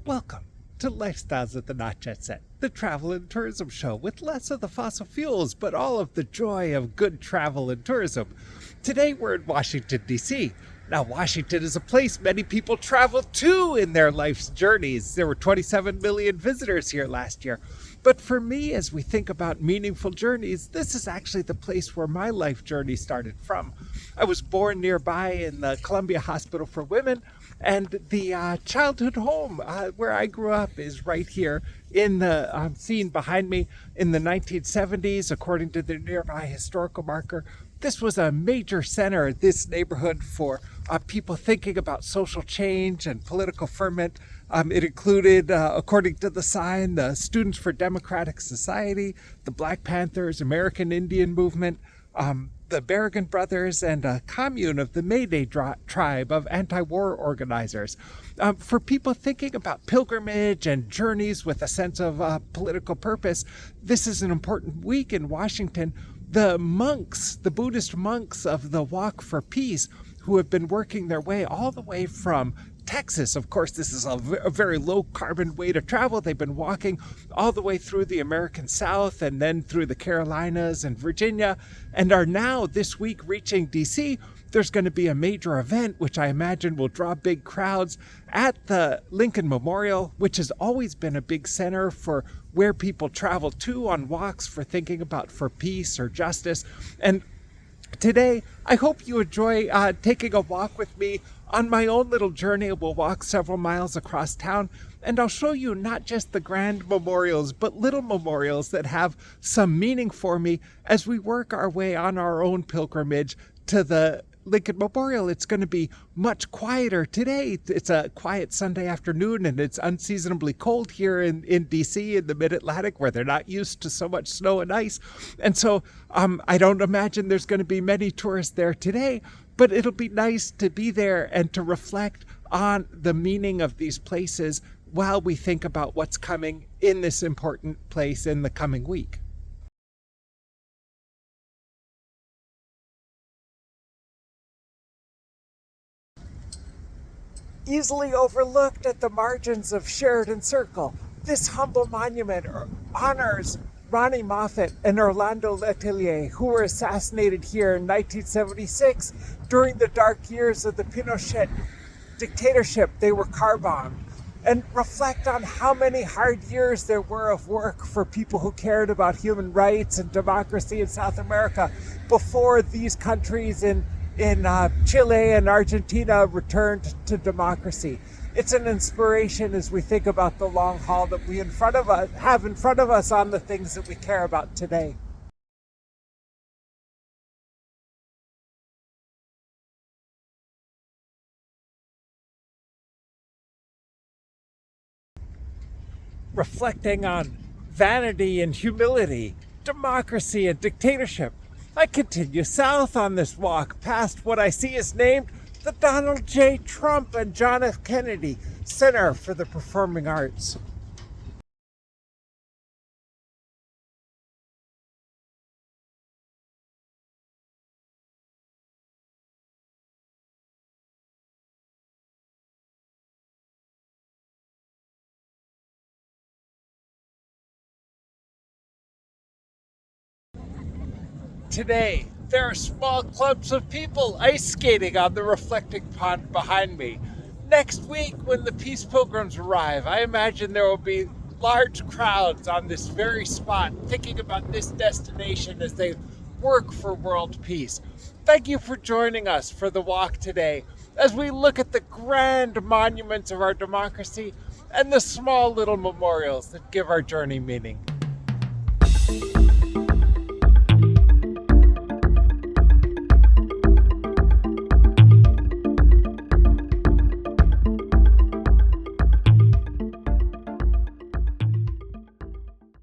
Welcome to Lifestyles at the Not Jet Set, the travel and tourism show with less of the fossil fuels, but all of the joy of good travel and tourism. Today we're in Washington, D.C. Now, Washington is a place many people travel to in their life's journeys. There were 27 million visitors here last year. But for me, as we think about meaningful journeys, this is actually the place where my life journey started from. I was born nearby in the Columbia Hospital for Women, and the childhood home where I grew up is right here in the scene behind me in the 1970s, according to the nearby historical marker. This was a major center, this neighborhood, for people thinking about social change and political ferment. It included, according to the sign, the Students for Democratic Society, the Black Panthers, American Indian Movement, the Berrigan Brothers, and a commune of the Mayday tribe of anti-war organizers. For people thinking about pilgrimage and journeys with a sense of political purpose, this is an important week in Washington. The monks, the Buddhist monks of the Walk for Peace, who have been working their way all the way from Texas. Of course, this is a very low carbon way to travel. They've been walking all the way through the American South and then through the Carolinas and Virginia, and are now this week reaching DC. There's going to be a major event, which I imagine will draw big crowds, at the Lincoln Memorial, which has always been a big center for where people travel to on walks for thinking about for peace or justice. And today, I hope you enjoy taking a walk with me on my own little journey. We'll walk several miles across town, and I'll show you not just the grand memorials, but little memorials that have some meaning for me as we work our way on our own pilgrimage to the Lincoln Memorial. It's going to be much quieter today. It's a quiet Sunday afternoon, and it's unseasonably cold here in DC in the mid-Atlantic, where they're not used to so much snow and ice. And so I don't imagine there's going to be many tourists there today, but it'll be nice to be there and to reflect on the meaning of these places while we think about what's coming in this important place in the coming week. Easily overlooked at the margins of Sheridan Circle, this humble monument honors Ronnie Moffett and Orlando Letelier, who were assassinated here in 1976 during the dark years of the Pinochet dictatorship. They were car bombed, and reflect on how many hard years there were of work for people who cared about human rights and democracy in South America before these countries in Chile and Argentina returned to democracy. It's an inspiration as we think about the long haul that we have in front of us on the things that we care about today. Reflecting on vanity and humility, democracy and dictatorship, I continue south on this walk past what I see is named the Donald J. Trump and John F. Kennedy Center for the Performing Arts. Today, there are small clumps of people ice skating on the reflecting pond behind me. Next week, when the Peace Pilgrims arrive, I imagine there will be large crowds on this very spot thinking about this destination as they work for world peace. Thank you for joining us for the walk today as we look at the grand monuments of our democracy and the small little memorials that give our journey meaning.